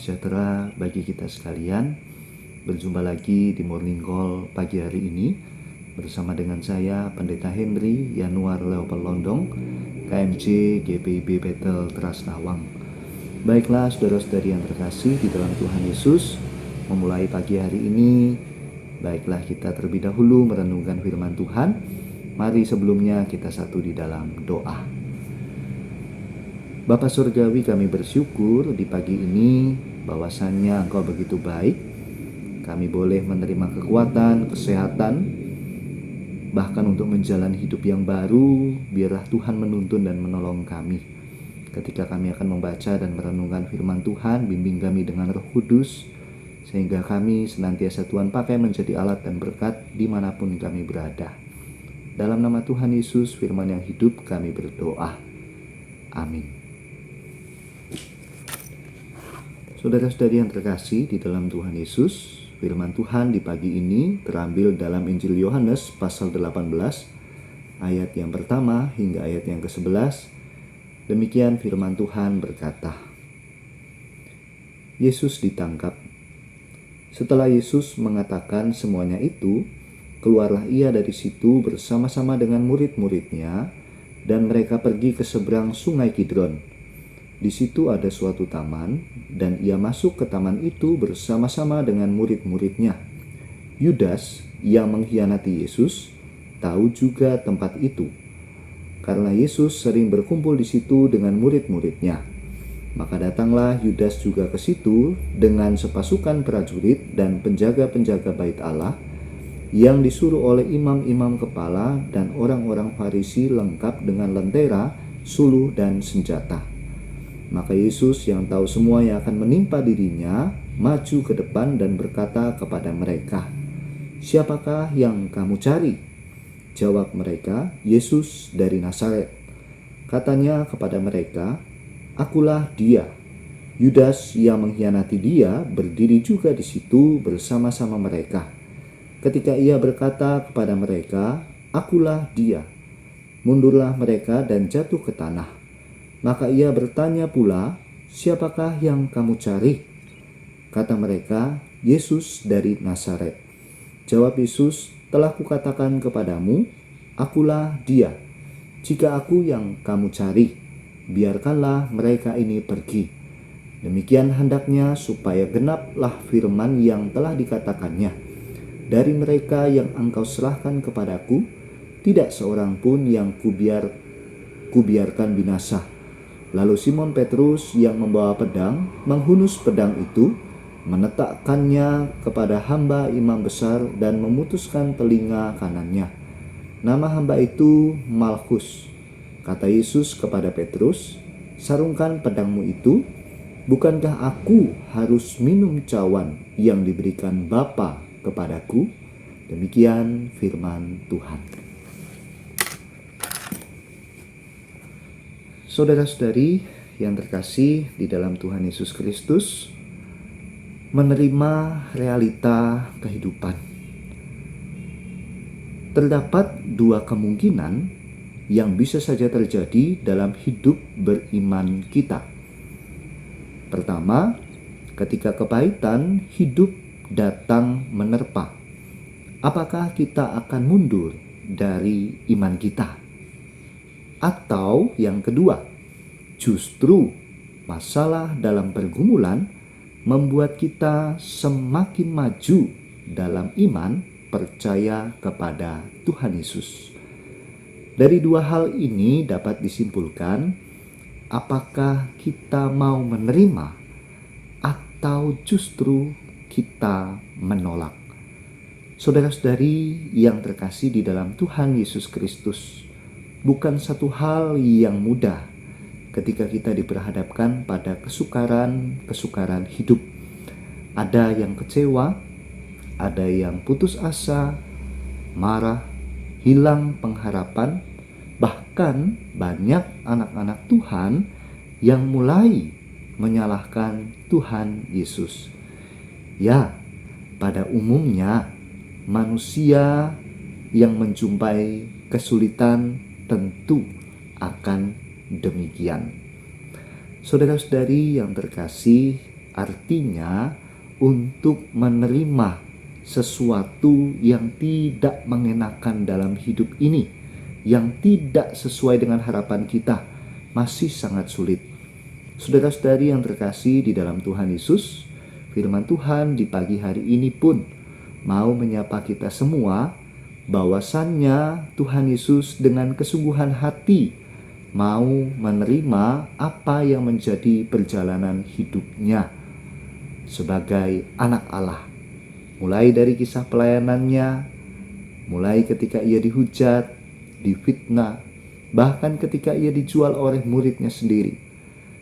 sejahtera bagi kita sekalian. Berjumpa lagi di Morning Call pagi hari ini bersama dengan saya Pendeta Henry Yanuar Leopold Londong, KMJ GPIB Bethel Teras Nawang. Baiklah saudara-saudari yang terkasih di dalam Tuhan Yesus, memulai pagi hari ini, baiklah kita terlebih dahulu merenungkan firman Tuhan. Mari sebelumnya kita satu di dalam doa. Bapa Surgawi, kami bersyukur di pagi ini bahwasannya Engkau begitu baik. Kami boleh menerima kekuatan, kesehatan, bahkan untuk menjalani hidup yang baru. Biarlah Tuhan menuntun dan menolong kami. Ketika kami akan membaca dan merenungkan firman Tuhan, bimbing kami dengan Roh Kudus, sehingga kami senantiasa Tuhan pakai menjadi alat dan berkat dimanapun kami berada. Dalam nama Tuhan Yesus, firman yang hidup, kami berdoa. Amin. Saudara-saudari yang terkasih di dalam Tuhan Yesus, firman Tuhan di pagi ini terambil dalam Injil Yohanes pasal 18, ayat yang pertama hingga ayat yang ke-11. Demikian firman Tuhan berkata, Yesus ditangkap. Setelah Yesus mengatakan semuanya itu, keluarlah ia dari situ bersama-sama dengan murid-muridnya, dan mereka pergi ke seberang sungai Kidron. Di situ ada suatu taman, dan ia masuk ke taman itu bersama-sama dengan murid-muridnya. Yudas yang mengkhianati Yesus tahu juga tempat itu, karena Yesus sering berkumpul di situ dengan murid-muridnya. Maka datanglah Yudas juga ke situ dengan sepasukan prajurit dan penjaga-penjaga bait Allah yang disuruh oleh imam-imam kepala dan orang-orang Farisi lengkap dengan lentera, suluh, dan senjata. Maka Yesus yang tahu semua yang akan menimpa dirinya, maju ke depan dan berkata kepada mereka, "Siapakah yang kamu cari?" Jawab mereka, "Yesus dari Nazaret." Katanya kepada mereka, "Akulah dia." Yudas yang mengkhianati dia berdiri juga di situ bersama-sama mereka. Ketika ia berkata kepada mereka, "Akulah dia," mundurlah mereka dan jatuh ke tanah. Maka ia bertanya pula, "Siapakah yang kamu cari?" Kata mereka, "Yesus dari Nazaret." Jawab Yesus, "Telah kukatakan kepadamu, akulah dia. Jika aku yang kamu cari, biarkanlah mereka ini pergi." Demikian hendaknya supaya genaplah firman yang telah dikatakannya, "Dari mereka yang engkau serahkan kepadaku, tidak seorang pun yang kubiarkan binasa." Lalu Simon Petrus yang membawa pedang menghunus pedang itu, menetakkannya kepada hamba imam besar dan memutuskan telinga kanannya. Nama hamba itu Malkus. Kata Yesus kepada Petrus, "Sarungkan pedangmu itu. Bukankah aku harus minum cawan yang diberikan Bapa kepadaku?" Demikian firman Tuhan. Saudara-saudari yang terkasih di dalam Tuhan Yesus Kristus, menerima realita kehidupan. Terdapat dua kemungkinan yang bisa saja terjadi dalam hidup beriman kita. Pertama, ketika kepahitan hidup datang menerpa, apakah kita akan mundur dari iman kita? Atau yang kedua, justru masalah dalam pergumulan membuat kita semakin maju dalam iman percaya kepada Tuhan Yesus. Dari dua hal ini dapat disimpulkan apakah kita mau menerima atau justru kita menolak. Saudara-saudari yang terkasih di dalam Tuhan Yesus Kristus, bukan satu hal yang mudah ketika kita diperhadapkan pada kesukaran hidup. Ada yang kecewa, ada yang putus asa, marah, hilang pengharapan, bahkan banyak anak-anak Tuhan yang mulai menyalahkan Tuhan Yesus. Ya, pada umumnya manusia yang menjumpai kesulitan tentu akan demikian. Saudara-saudari yang terkasih, artinya untuk menerima sesuatu yang tidak mengenakan dalam hidup ini, yang tidak sesuai dengan harapan kita, masih sangat sulit. Saudara-saudari yang terkasih di dalam Tuhan Yesus, firman Tuhan di pagi hari ini pun mau menyapa kita semua, bahwasannya Tuhan Yesus dengan kesungguhan hati mau menerima apa yang menjadi perjalanan hidupnya sebagai anak Allah. Mulai dari kisah pelayanannya, mulai ketika ia dihujat, difitnah, bahkan ketika ia dijual oleh muridnya sendiri.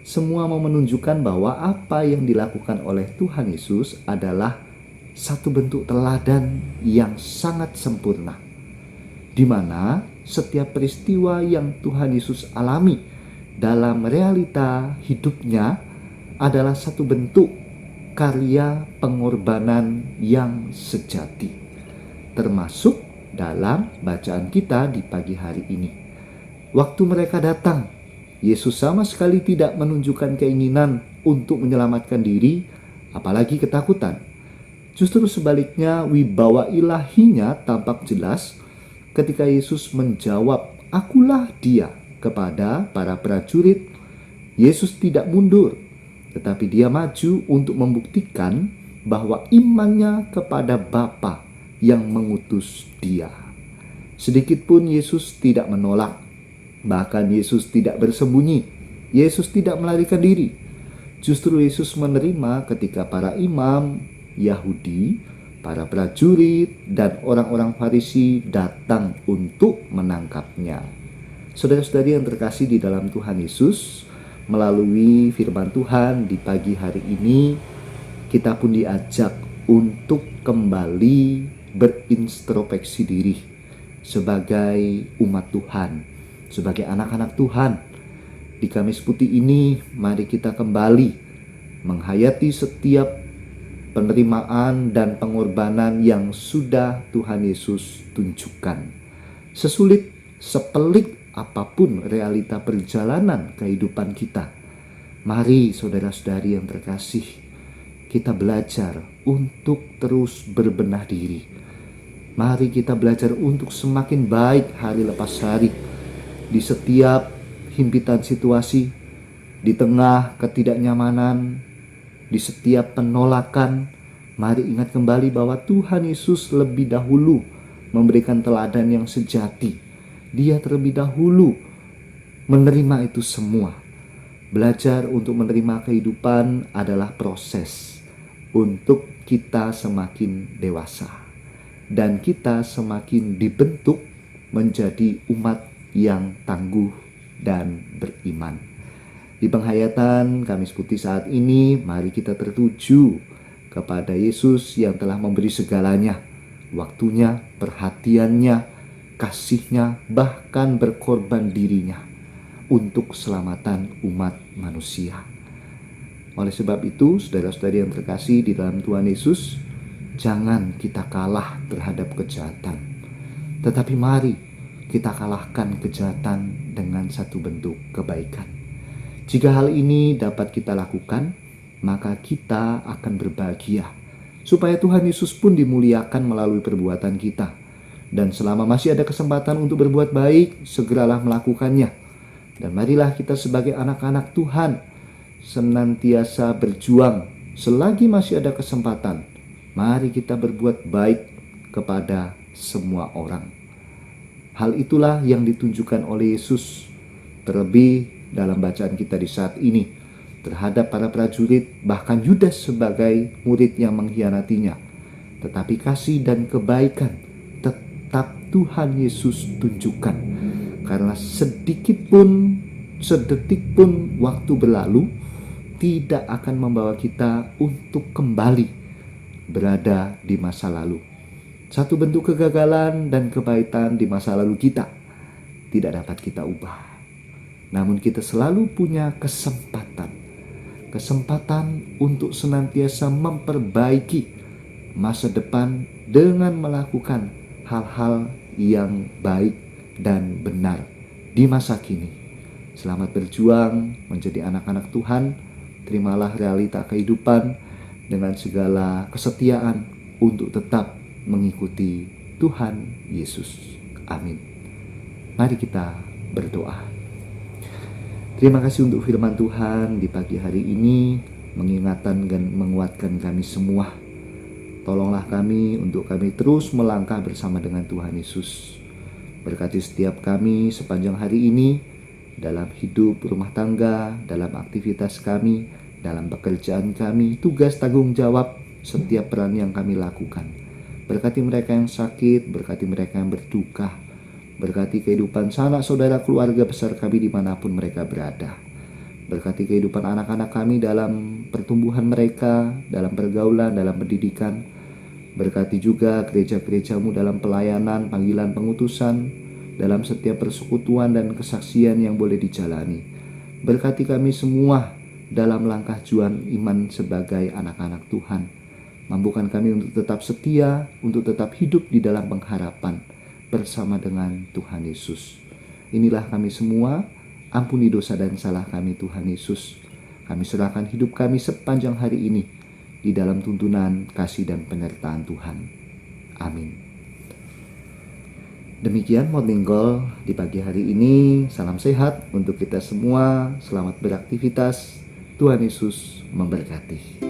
Semua mau menunjukkan bahwa apa yang dilakukan oleh Tuhan Yesus adalah satu bentuk teladan yang sangat sempurna, di mana setiap peristiwa yang Tuhan Yesus alami dalam realita hidupnya adalah satu bentuk karya pengorbanan yang sejati, termasuk dalam bacaan kita di pagi hari ini. Waktu mereka datang, Yesus sama sekali tidak menunjukkan keinginan untuk menyelamatkan diri, apalagi ketakutan. Justru sebaliknya, wibawa ilahinya tampak jelas ketika Yesus menjawab, "Akulah dia," kepada para prajurit. Yesus tidak mundur, tetapi dia maju untuk membuktikan bahwa imannya kepada Bapa yang mengutus dia. Sedikit pun Yesus tidak menolak, bahkan Yesus tidak bersembunyi, Yesus tidak melarikan diri. Justru Yesus menerima ketika para imam Yahudi, para prajurit, dan orang-orang Farisi datang untuk menangkapnya. Saudara-saudari yang terkasih di dalam Tuhan Yesus, melalui firman Tuhan di pagi hari ini, kita pun diajak untuk kembali berintrospeksi diri sebagai umat Tuhan, sebagai anak-anak Tuhan. Di Kamis Putih ini, mari kita kembali menghayati setiap penerimaan dan pengorbanan yang sudah Tuhan Yesus tunjukkan. Sesulit, sepelik apapun realita perjalanan kehidupan kita, mari saudara-saudari yang terkasih, kita belajar untuk terus berbenah diri. Mari kita belajar untuk semakin baik hari lepas hari. Di setiap himpitan situasi, di tengah ketidaknyamanan, di setiap penolakan, mari ingat kembali bahwa Tuhan Yesus lebih dahulu memberikan teladan yang sejati. Dia terlebih dahulu menerima itu semua. Belajar untuk menerima kehidupan adalah proses untuk kita semakin dewasa, dan kita semakin dibentuk menjadi umat yang tangguh dan beriman. Di penghayatan Kamis Putih saat ini, mari kita tertuju kepada Yesus yang telah memberi segalanya, waktunya, perhatiannya, kasihnya, bahkan berkorban dirinya untuk keselamatan umat manusia. Oleh sebab itu, saudara-saudari yang terkasih di dalam Tuhan Yesus, jangan kita kalah terhadap kejahatan, tetapi mari kita kalahkan kejahatan dengan satu bentuk kebaikan. Jika hal ini dapat kita lakukan, maka kita akan berbahagia, supaya Tuhan Yesus pun dimuliakan melalui perbuatan kita. Dan selama masih ada kesempatan untuk berbuat baik, segeralah melakukannya. Dan marilah kita sebagai anak-anak Tuhan senantiasa berjuang selagi masih ada kesempatan. Mari kita berbuat baik kepada semua orang. Hal itulah yang ditunjukkan oleh Yesus, terlebih dalam bacaan kita di saat ini, terhadap para prajurit, bahkan Yudas sebagai murid yang mengkhianatinya. Tetapi kasih dan kebaikan tetap Tuhan Yesus tunjukkan, karena sedikit pun, sedetik pun waktu berlalu tidak akan membawa kita untuk kembali berada di masa lalu. Satu bentuk kegagalan dan kepahitan di masa lalu kita tidak dapat kita ubah, namun kita selalu punya kesempatan untuk senantiasa memperbaiki masa depan dengan melakukan hal-hal yang baik dan benar di masa kini. Selamat berjuang menjadi anak-anak Tuhan. terimalah realita kehidupan dengan segala kesetiaan untuk tetap mengikuti Tuhan Yesus. Amin. Mari kita berdoa. Terima kasih untuk firman Tuhan di pagi hari ini, mengingatkan dan menguatkan kami semua. Tolonglah kami untuk kami terus melangkah bersama dengan Tuhan Yesus. Berkati setiap kami sepanjang hari ini, dalam hidup rumah tangga, dalam aktivitas kami, dalam pekerjaan kami, tugas tanggung jawab, setiap peran yang kami lakukan. Berkati mereka yang sakit, berkati mereka yang berduka, berkati kehidupan sanak saudara keluarga besar kami dimanapun mereka berada. Berkati kehidupan anak-anak kami dalam pertumbuhan mereka, dalam pergaulan, dalam pendidikan. Berkati juga gereja-gerejamu dalam pelayanan, panggilan pengutusan, dalam setiap persekutuan dan kesaksian yang boleh dijalani. Berkati kami semua dalam langkah juang iman sebagai anak-anak Tuhan. Mampukan kami untuk tetap setia, untuk tetap hidup di dalam pengharapan bersama dengan Tuhan Yesus. Inilah kami semua, ampuni dosa dan salah kami Tuhan Yesus. Kami serahkan hidup kami sepanjang hari ini di dalam tuntunan kasih dan penyertaan Tuhan. Amin. Demikian Morning Call di pagi hari ini. Salam sehat untuk kita semua. Selamat beraktivitas. Tuhan Yesus memberkati.